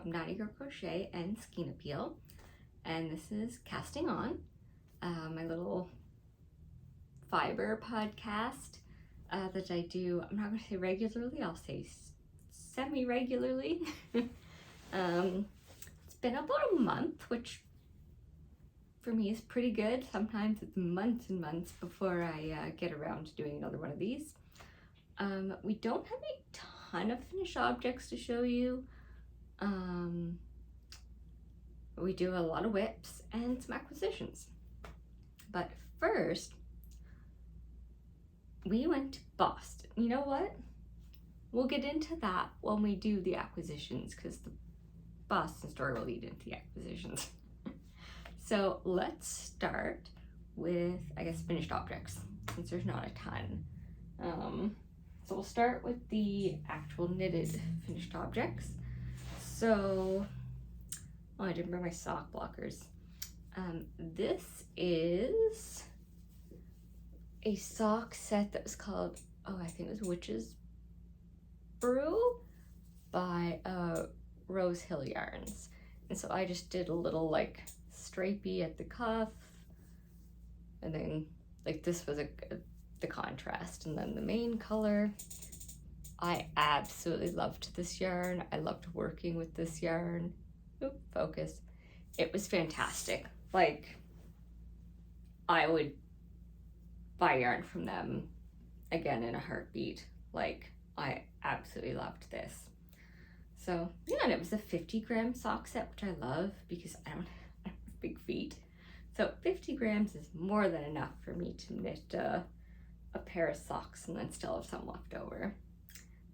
Natty Girl Crochet and Skein Appeal, and this is Casting On, my little fiber podcast that I do. I'm not going to say regularly, I'll say semi-regularly. It's been about a month, which for me is pretty good. Sometimes it's months and months before I get around to doing another one of these. We don't have a ton of finished objects to show you. We do a lot of whips and some acquisitions. But first, we went to Boston. You know what? We'll get into that when we do the acquisitions, because the Boston story will lead into the acquisitions. So let's start with, I guess, finished objects, since there's not a ton. So we'll start with the actual knitted finished objects. So, oh, I didn't bring my sock blockers. This is a sock set that was called, oh, I think it was Witch's Brew by Rose Hill Yarns. And so I just did a little like stripey at the cuff, and then like this was the contrast, and then the main color. I absolutely loved this yarn. I loved working with this yarn. Oop, focus. It was fantastic. Like, I would buy yarn from them again in a heartbeat. Like, I absolutely loved this. So yeah, and it was a 50-gram sock set, which I love because I don't have big feet. So 50 grams is more than enough for me to knit a pair of socks and then still have some left over.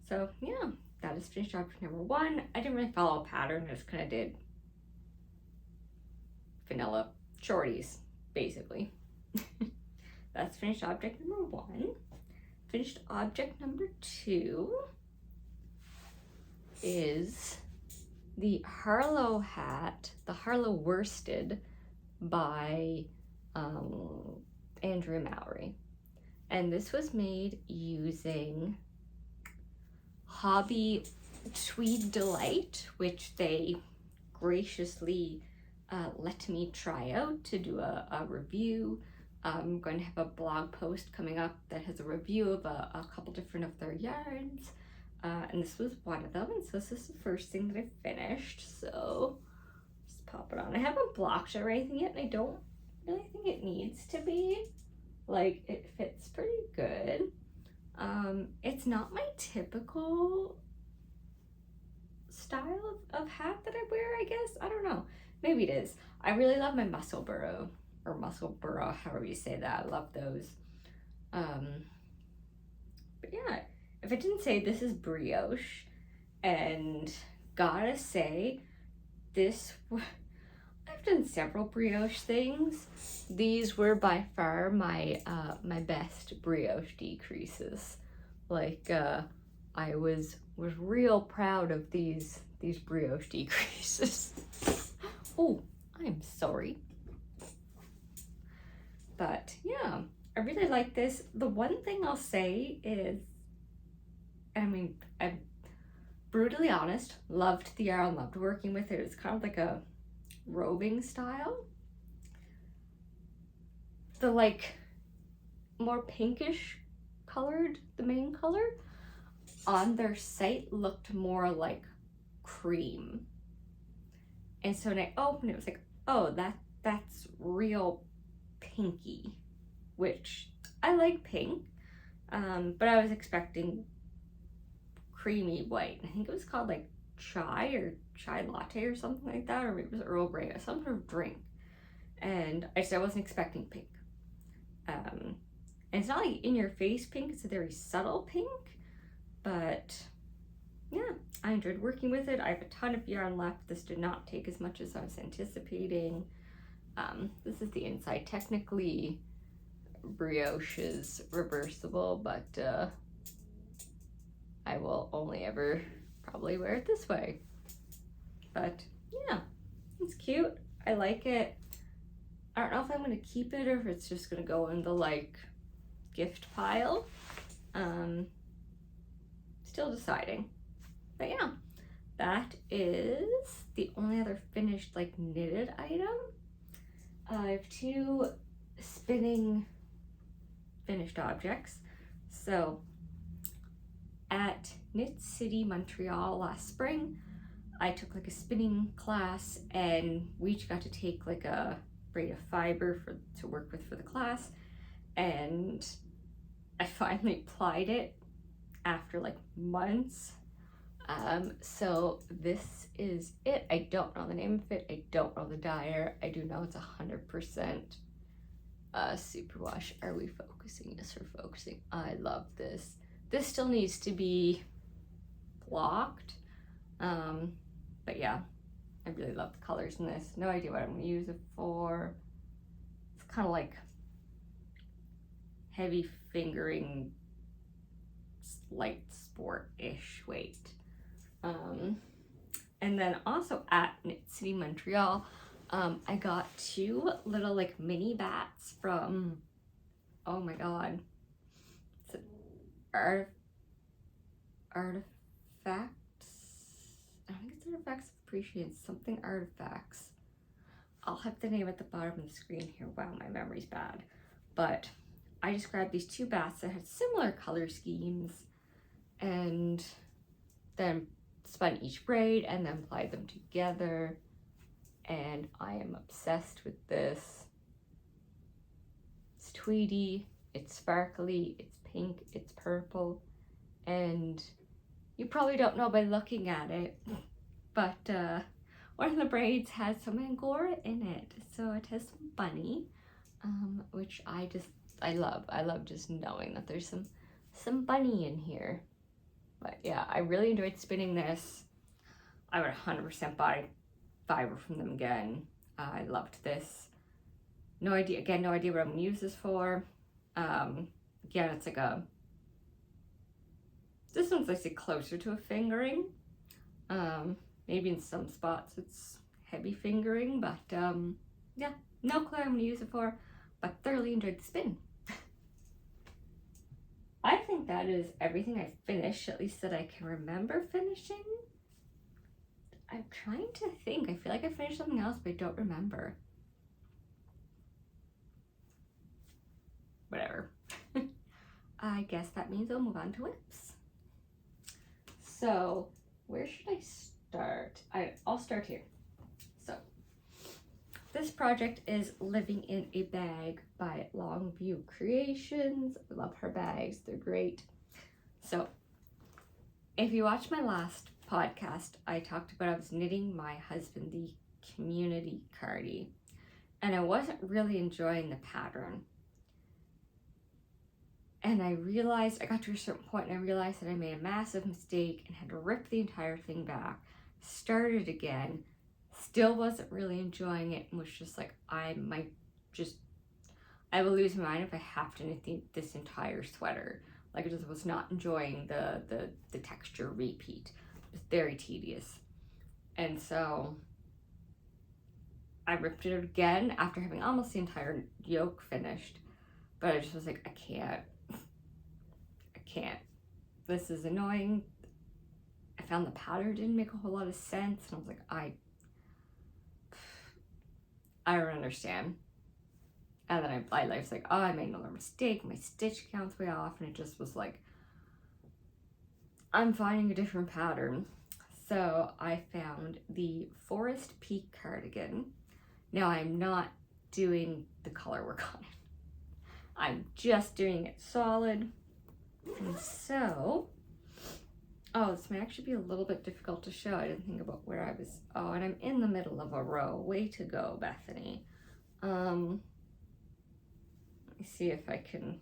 So yeah, that is finished object number 1. I didn't really follow a pattern, I just kind of did vanilla shorties, basically. That's finished object number 1. Finished object number 2 is the Harlow hat, the Harlow worsted by Andrea Mowry. And this was made using Hobby Tweed Delight, which they graciously let me try out to do a review. I'm going to have a blog post coming up that has a review of a couple different of their yarns. And this was one of them, and so this is the first thing that I finished, so just pop it on. I haven't blocked it or anything yet, and I don't really think it needs to be. Like, it fits pretty good. It's not my typical style of hat that I wear, I guess. I don't know. Maybe it is. I really love my muscle burrow, or muscle burrow, however you say that. I love those. But yeah, if it didn't say this is brioche, and gotta say, I've done several brioche things. These were by far my my best brioche decreases. Like, I was real proud of these brioche decreases. Oh, I'm sorry. But yeah, I really like this. The one thing I'll say is, I mean, I'm brutally honest, loved the yarn, loved working with it. It's kind of like a roving style. The like more pinkish colored, the main color on their site looked more like cream. And so when I opened it, it was like, oh, that's real pinky, which I like pink, but I was expecting creamy white. I think it was called like chai or chai latte or something like that, or maybe it was Earl Grey or some sort of drink. And I said I wasn't expecting pink. And it's not like in your face pink, it's a very subtle pink, but yeah, I enjoyed working with it. I have a ton of yarn left. This did not take as much as I was anticipating. This is the inside. Technically, brioche is reversible, but I will only ever probably wear it this way. But yeah, it's cute. I like it. I don't know if I'm gonna keep it or if it's just gonna go in the like gift pile. Still deciding. But yeah, that is the only other finished like knitted item. I have 2 spinning finished objects. So at Knit City, Montreal last spring, I took like a spinning class, and we each got to take like a braid of fiber to work with for the class, and I finally plied it after like months. So this is it. I don't know the name of it. I don't know the dyer. I do know it's 100% superwash. Are we focusing? Yes, we're focusing. I love this. This still needs to be blocked. But yeah, I really love the colors in this. No idea what I'm gonna use it for. It's kind of like heavy fingering, light sport-ish weight. And then also at Knit City Montreal, I got 2 little like mini bats from, oh my god, it's artifacts. I think it's Artifacts of Appreciation, something Artifacts. I'll have the name at the bottom of the screen here. Wow, my memory's bad. But I just grabbed these 2 bats that had similar color schemes, and then spun each braid and then plied them together. And I am obsessed with this. It's tweedy, it's sparkly, it's pink, it's purple, and you probably don't know by looking at it, but one of the braids has some Angora in it, so it has some bunny, which I love. I love just knowing that there's some bunny in here. But yeah, I really enjoyed spinning this. I would 100% buy fiber from them again. I loved this. No idea what I'm gonna use this for. Again, it's like this one's I say closer to a fingering. Maybe in some spots it's heavy fingering, but yeah, no clue what I'm gonna use it for, but thoroughly enjoyed the spin. I think that is everything I finished, at least that I can remember finishing. I'm trying to think. I feel like I finished something else, but I don't remember. Whatever. I guess that means I'll move on to whips. So, where should I start? I'll start here. So, this project is Living in a Bag by Longview Creations. I love her bags. They're great. So, if you watched my last podcast, I talked about I was knitting my husband the community cardie, and I wasn't really enjoying the pattern. And I got to a certain point and I realized that I made a massive mistake and had to rip the entire thing back, start it again, still wasn't really enjoying it, and was just like, I will lose my mind if I have to knit this entire sweater. Like, I just was not enjoying the texture repeat. It was very tedious. And so I ripped it again after having almost the entire yoke finished. But I just was like, I can't. This is annoying. I found the pattern didn't make a whole lot of sense, and I was like, I don't understand. And then I was like, oh, I made another mistake. My stitch count's way off, and it just was like, I'm finding a different pattern. So I found the Forest Peak cardigan. Now I'm not doing the color work on it. I'm just doing it solid. And so, this may actually be a little bit difficult to show. I didn't think about where I was. Oh, and I'm in the middle of a row. Way to go, Bethany. Let me see if I can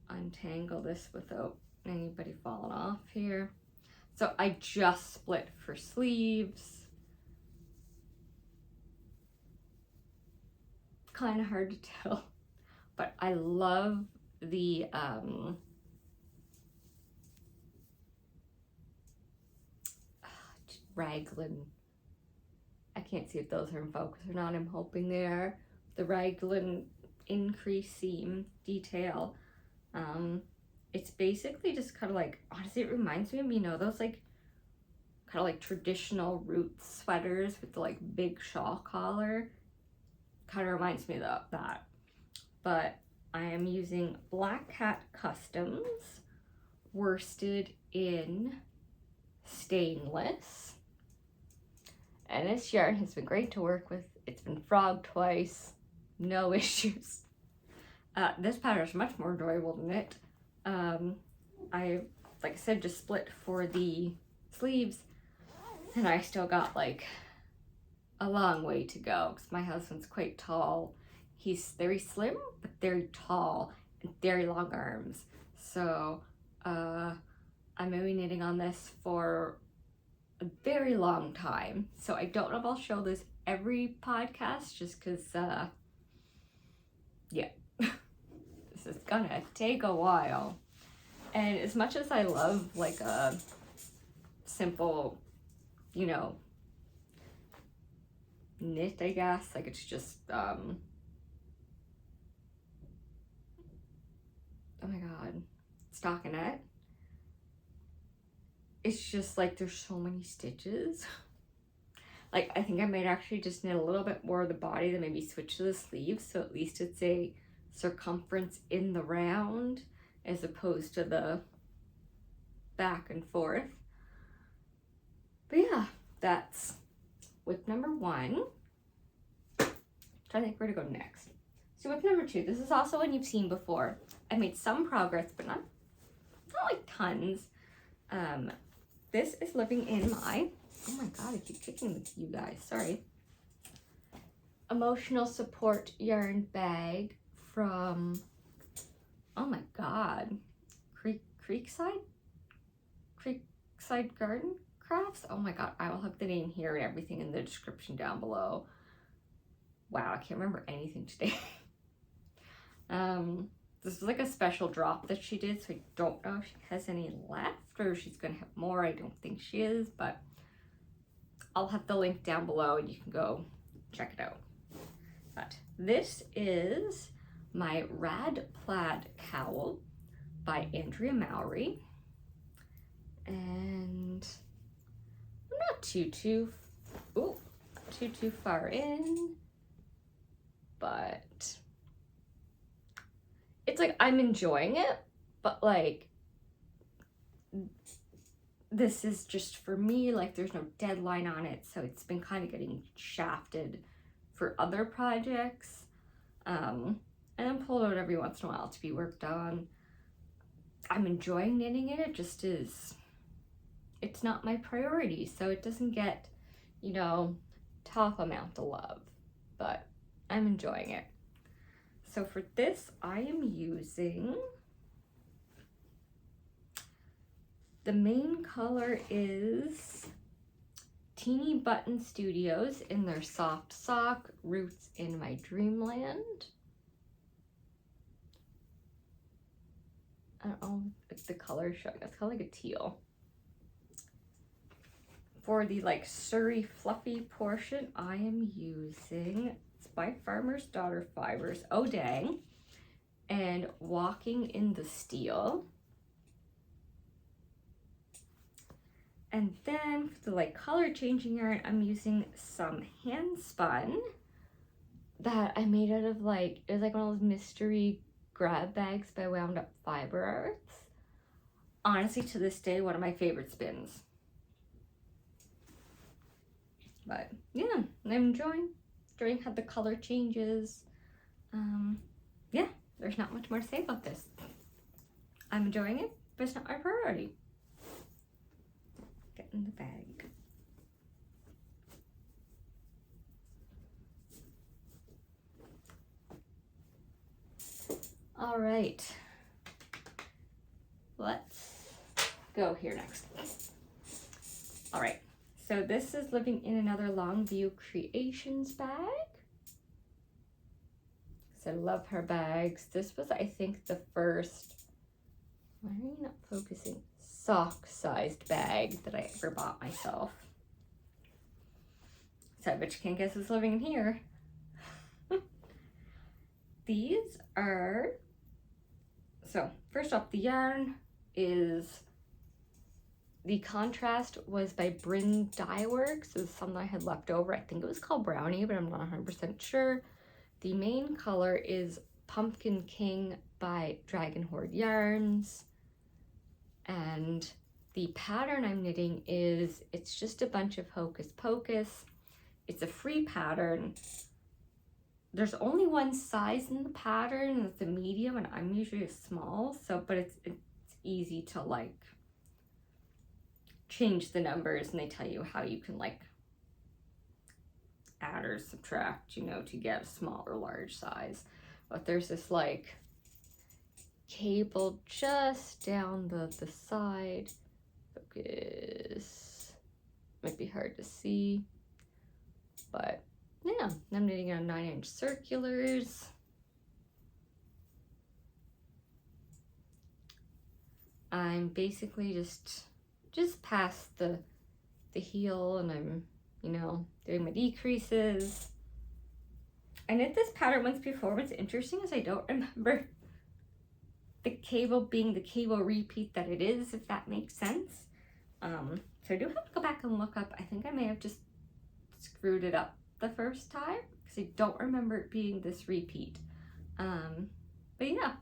untangle this without anybody falling off here. So I just split for sleeves. Kind of hard to tell, but I love the raglan. I can't see if those are in focus or not. I'm hoping they are. The raglan increase seam detail. it's basically just kind of like, honestly, it reminds me of, you know, those like kind of like traditional roots sweaters with the like big shawl collar. Kind of reminds me of that. But I am using Black Cat Customs worsted in stainless. And this yarn has been great to work with. It's been frogged twice, no issues. This pattern is much more enjoyable than it. I, like I said, just split for the sleeves, and I still got like a long way to go because my husband's quite tall. He's very slim, but very tall and very long arms. So I'm gonna be knitting on this for a very long time. So I don't know if I'll show this every podcast just because, yeah, this is gonna take a while. And as much as I love like a simple, you know, knit, I guess, like it's just, oh my god, stockinette. It's just like there's so many stitches. Like I think I might actually just knit a little bit more of the body, then maybe switch to the sleeves, so at least it's a circumference in the round as opposed to the back and forth. But yeah, that's whip number 1. Trying to think where to go next. So whip number 2, this is also one you've seen before. I made some progress, but not like tons. This is living in my, oh my god, I keep kicking you guys, sorry. Emotional support yarn bag from, oh my god, Creekside Garden Crafts. Oh my god, I will have the name here and everything in the description down below. Wow, I can't remember anything today. This is like a special drop that she did, so I don't know if she has any left or if she's gonna have more. I don't think she is, but I'll have the link down below and you can go check it out. But this is my Rad Plaid Cowl by Andrea Mowry. And I'm not too far in, but it's like I'm enjoying it, but like this is just for me, like there's no deadline on it, so it's been kind of getting shafted for other projects, and then pulled out every once in a while to be worked on. I'm enjoying knitting it, it just is, it's not my priority, so it doesn't get, you know, top amount of love, but I'm enjoying it. So for this, I am using, the main color is Teeny Button Studios in their Soft Sock Roots in My Dreamland. I don't know if the color is showing, it's kind of like a teal. For the like Surrey fluffy portion, I am using, it's by Farmer's Daughter Fibers, oh dang, and Walking in the Steel. And then for the like color changing yarn, I'm using some hand spun that I made out of like, it was like one of those mystery grab bags by Wound Up Fiber Arts. Honestly, to this day, one of my favorite spins. But yeah, I'm enjoying how the color changes. Yeah, there's not much more to say about this. I'm enjoying it, but it's not my priority. Get in the bag. All right, let's go here next. All right, so this is living in another Longview Creations bag. So I love her bags. This was, I think, the first, why are you not focusing? Sock-sized bag that I ever bought myself. So I bet you can't guess what's living in here. These are So first off, the yarn is, the contrast was by Bryn Dye Works. It was something I had left over. I think it was called Brownie, but I'm not 100% sure. The main color is Pumpkin King by Dragon Horde Yarns. And the pattern I'm knitting is, it's just a bunch of Hocus Pocus. It's a free pattern. There's only one size in the pattern, and it's a medium, and I'm usually a small, so, but it's easy to like change the numbers, and they tell you how you can like add or subtract, you know, to get a small or large size. But there's this like cable just down the side. Focus. Might be hard to see, but yeah, I'm knitting on 9-inch circulars. I'm basically just past the heel, and I'm, you know, doing my decreases. I knit this pattern once before. What's interesting is I don't remember the cable being the cable repeat that it is, if that makes sense. So I do have to go back and look up. I think I may have just screwed it up the first time, because I don't remember it being this repeat. But yeah,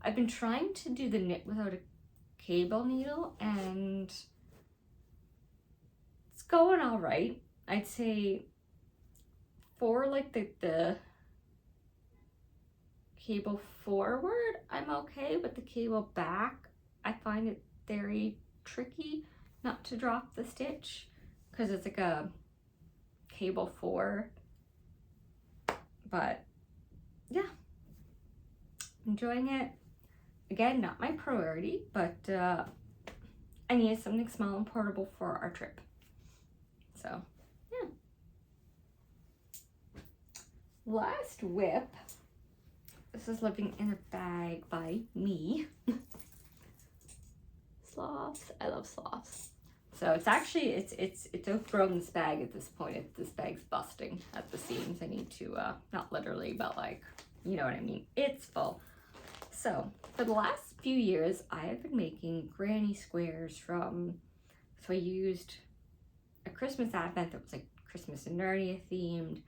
I've been trying to do the knit without a cable needle, and it's going all right. I'd say for like the cable forward, I'm okay, but the cable back, I find it very tricky not to drop the stitch, because it's like a cable 4. But yeah, enjoying it. Again, not my priority, but I needed something small and portable for our trip. So yeah. Last whip. This is living in a bag by me. Sloths. I love sloths. So it's actually, it's outgrown this bag at this point. This bag's busting at the seams. I need to, not literally, but like, you know what I mean. It's full. So for the last few years, I have been making granny squares from, so I used a Christmas advent that was like Christmas and Narnia themed.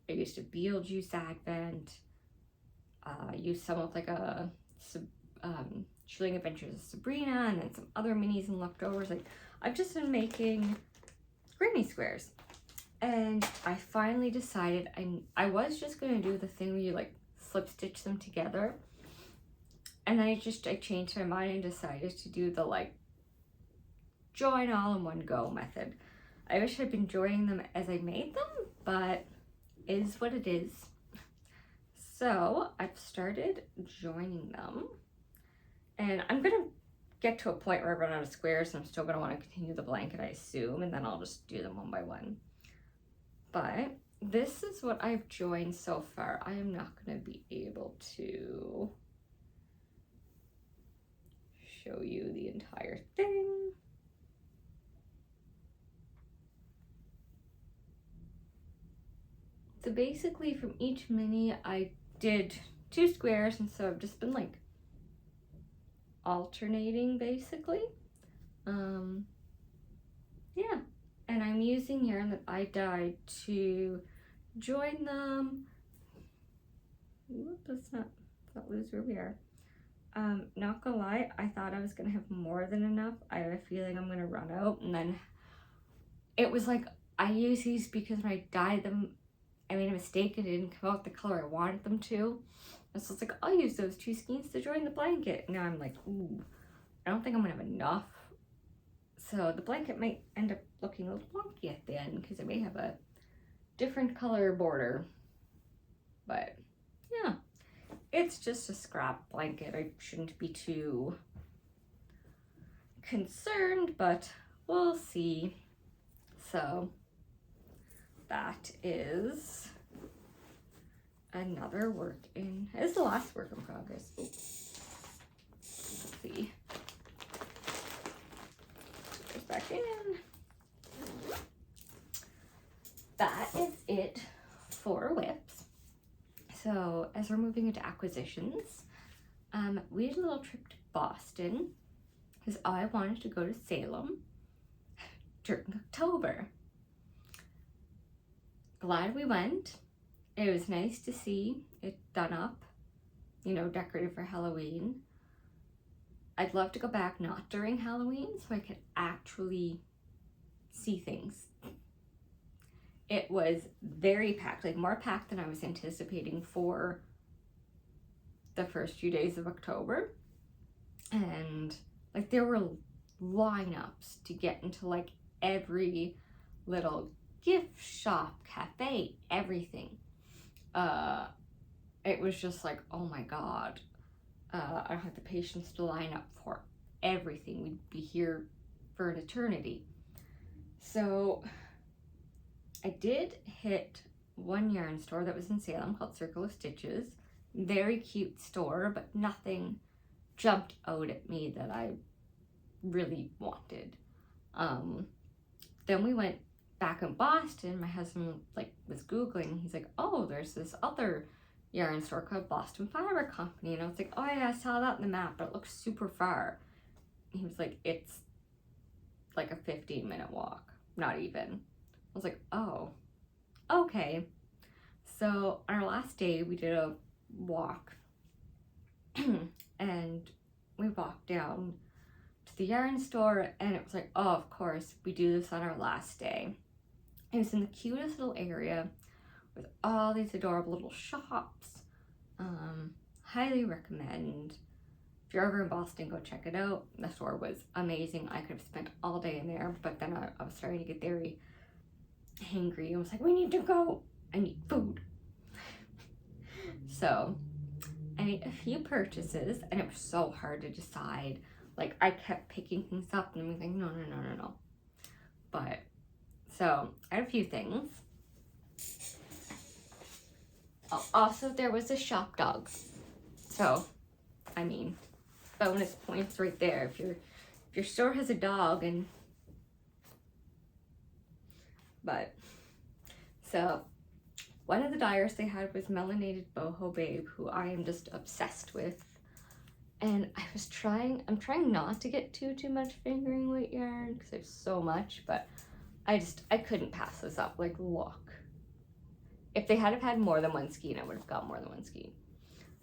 I used a Beetlejuice advent. I used some of like a Chilling Adventures of Sabrina, and then some other minis and leftovers. Like, I've just been making granny squares, and I finally decided I was just gonna do the thing where you like slip stitch them together, and then I changed my mind and decided to do the like join all in one go method. I wish I'd been joining them as I made them, but it is what it is. So I've started joining them, and I'm gonna get to a point where I run out of squares, and I'm still gonna want to continue the blanket, I assume, and then I'll just do them one by one. But this is what I've joined so far. I am not gonna be able to show you the entire thing. So basically from each mini I did 2 squares, and so I've just been like alternating basically. Yeah, and I'm using yarn that I dyed to join them. Whoop, let's not lose where we are. Not gonna lie, I thought I was gonna have more than enough. I have a feeling I'm gonna run out, and then it was like I use these because when I dyed them I made a mistake and it didn't come out the color I wanted them to. And so it's like, I'll use those 2 skeins to join the blanket. Now I'm like, ooh, I don't think I'm gonna have enough. So the blanket might end up looking a little wonky at the end because it may have a different color border. But yeah, it's just a scrap blanket. I shouldn't be too concerned, but we'll see. So that is another work in, it's the last work in progress. Oops. Let's see. Put this back in. That is it for whips. So as we're moving into acquisitions, we had a little trip to Boston because I wanted to go to Salem during October. Glad we went. It was nice to see it done up, you know, decorated for Halloween. I'd love to go back not during Halloween so I could actually see things. It was very packed, like more packed than I was anticipating for the first few days of October. And like there were lineups to get into like every little gift shop, cafe, everything. It was just like, oh my God, I don't have the patience to line up for everything. We'd be here for an eternity. So I did hit one yarn store that was in Salem called Circle of Stitches. Very cute store, but nothing jumped out at me that I really wanted. Then we went back in Boston. My husband like was Googling. He's like, oh, there's this other yarn store called Boston Fiber Company. And I was like, oh yeah, I saw that on the map, but it looks super far. He was like, it's like a 15-minute walk, not even. I was like, oh, okay. So on our last day, we did a walk and we walked down to the yarn store, and it was like, oh, of course, we do this on our last day. It was in the cutest little area with all these adorable little shops. Highly recommend. If you're ever in Boston, go check it out. The store was amazing. I could have spent all day in there, but then I was starting to get very hangry. I was like, we need to go. I need food. So I made a few purchases, and it was so hard to decide. Like I kept picking things up and I was like, no. But so I had a few things. Also, there was a shop dog. So, I mean, bonus points right there. If your store has a dog but so one of the dyers they had was Melanated Boho Babe, who I am just obsessed with. And I'm trying not to get too much fingering weight yarn because there's so much, but I couldn't pass this up. Like, look. If they had more than one skein, I would have got more than one skein.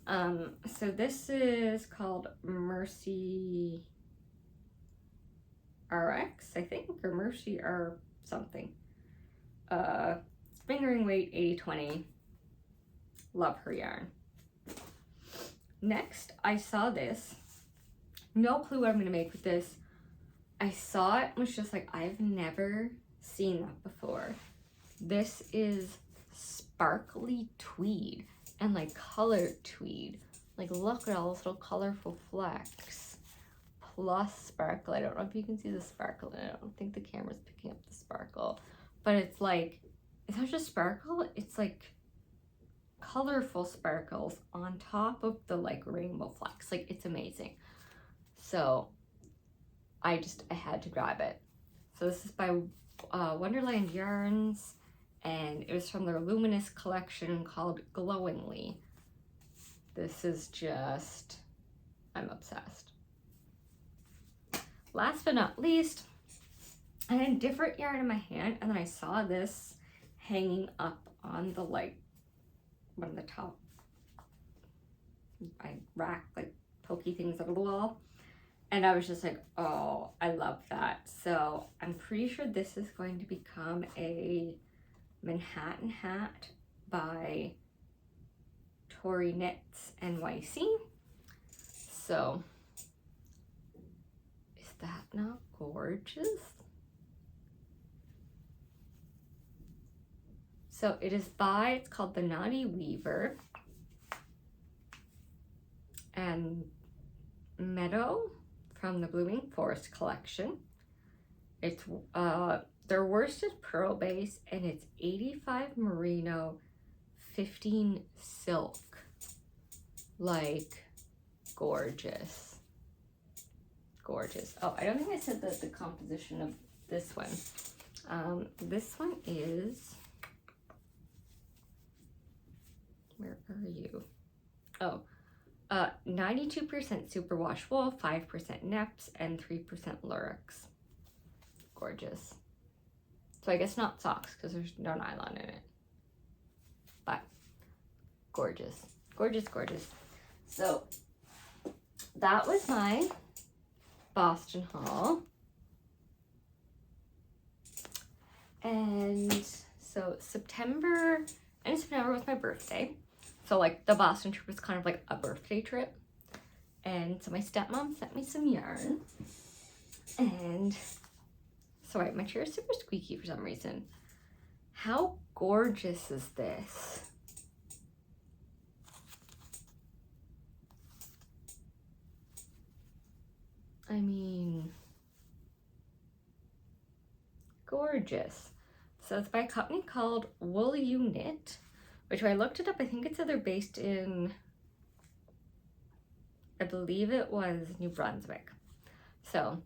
So this is called Mercy RX, I think, or Mercy or something. Fingering weight 80/20. Love her yarn. Next, I saw this. No clue what I'm gonna make with this. I saw it and was just like, I've never seen that before. This is sparkly tweed and like colored tweed. Like, look at all those little colorful flecks plus sparkle. I don't know if you can see the sparkle in it. I don't think the camera's picking up the sparkle, but it's like, it's not just sparkle, it's like colorful sparkles on top of the like rainbow flecks. Like, it's amazing. So I had to grab it. So this is by Wonderland Yarns, and it was from their Luminous collection called Glowingly. This is just, I'm obsessed. Last but not least, I had a different yarn in my hand, and then I saw this hanging up on the like one of the top rack, like pokey things out of the wall. And I was just like, oh, I love that. So I'm pretty sure this is going to become a Manhattan hat by Tori Knits NYC. So is that not gorgeous? So it's called The Naughty Weaver and Meadow from the Blooming Forest collection. It's their worsted pearl base, and it's 85 merino, 15 silk. Like, gorgeous. Gorgeous. Oh, I don't think I said the composition of this one. This one is, where are you? Oh, 92% superwash wool, 5% neps, and 3% lurex. Gorgeous. So I guess not socks because there's no nylon in it. But gorgeous. Gorgeous, gorgeous. So that was my Boston haul. And so end of September was my birthday. So like the Boston trip was kind of like a birthday trip. And so my stepmom sent me some yarn. And sorry, my chair is super squeaky for some reason. How gorgeous is this? I mean, gorgeous. So it's by a company called Wool You Knit, which when I looked it up, I think it's either based in, I believe it was New Brunswick. So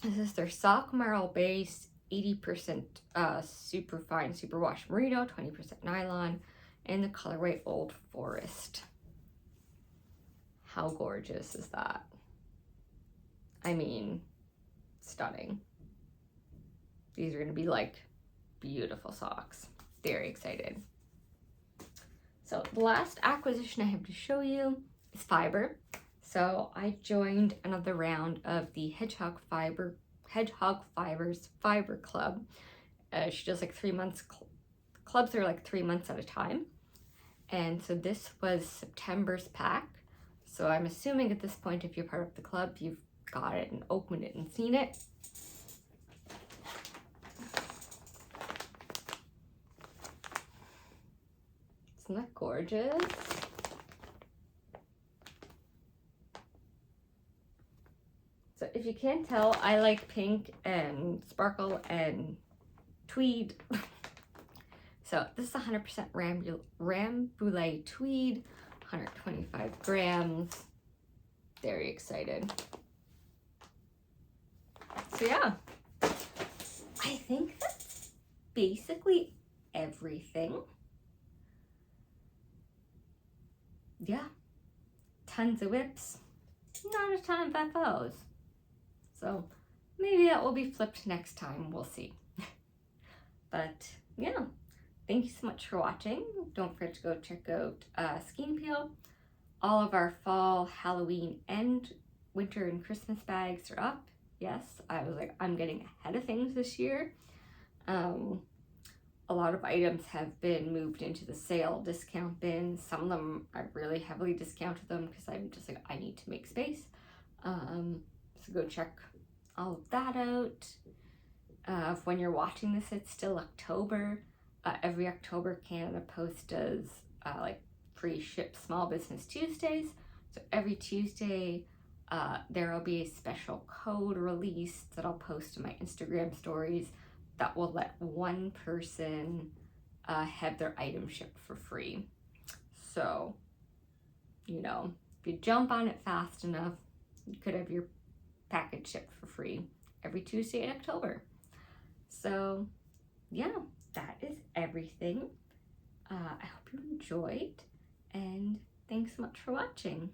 this is their sock marl base, 80% super fine superwash merino, 20% nylon, and the colorway Old Forest. How gorgeous is that? I mean, stunning. These are gonna be like beautiful socks. Very excited. So the last acquisition I have to show you is fiber. So I joined another round of the Hedgehog Fibers Fiber Club. She does like 3 months. Clubs are like 3 months at a time. And so this was September's pack. So I'm assuming at this point, if you're part of the club, you've got it and opened it and seen it. Isn't that gorgeous? So if you can't tell, I like pink and sparkle and tweed. So this is 100% Rambouillet tweed, 125 grams. Very excited. So yeah, I think that's basically everything. Yeah, tons of whips, not a ton of FOs. So maybe that will be flipped next time, we'll see. But yeah, thank you so much for watching. Don't forget to go check out Skein Peel. All of our fall, Halloween, and winter and Christmas bags are up. Yes, I was like, I'm getting ahead of things this year. A lot of items have been moved into the sale discount bin. Some of them I really heavily discounted them because I'm just like, I need to make space. So go check all of that out. When you're watching this, it's still October. Every October, Canada Post does like free ship Small Business Tuesdays. So every Tuesday, there will be a special code released that I'll post to my Instagram stories that will let one person have their item shipped for free. So, you know, if you jump on it fast enough, you could have your package shipped for free every Tuesday in October. So, yeah, that is everything. I hope you enjoyed, and thanks so much for watching.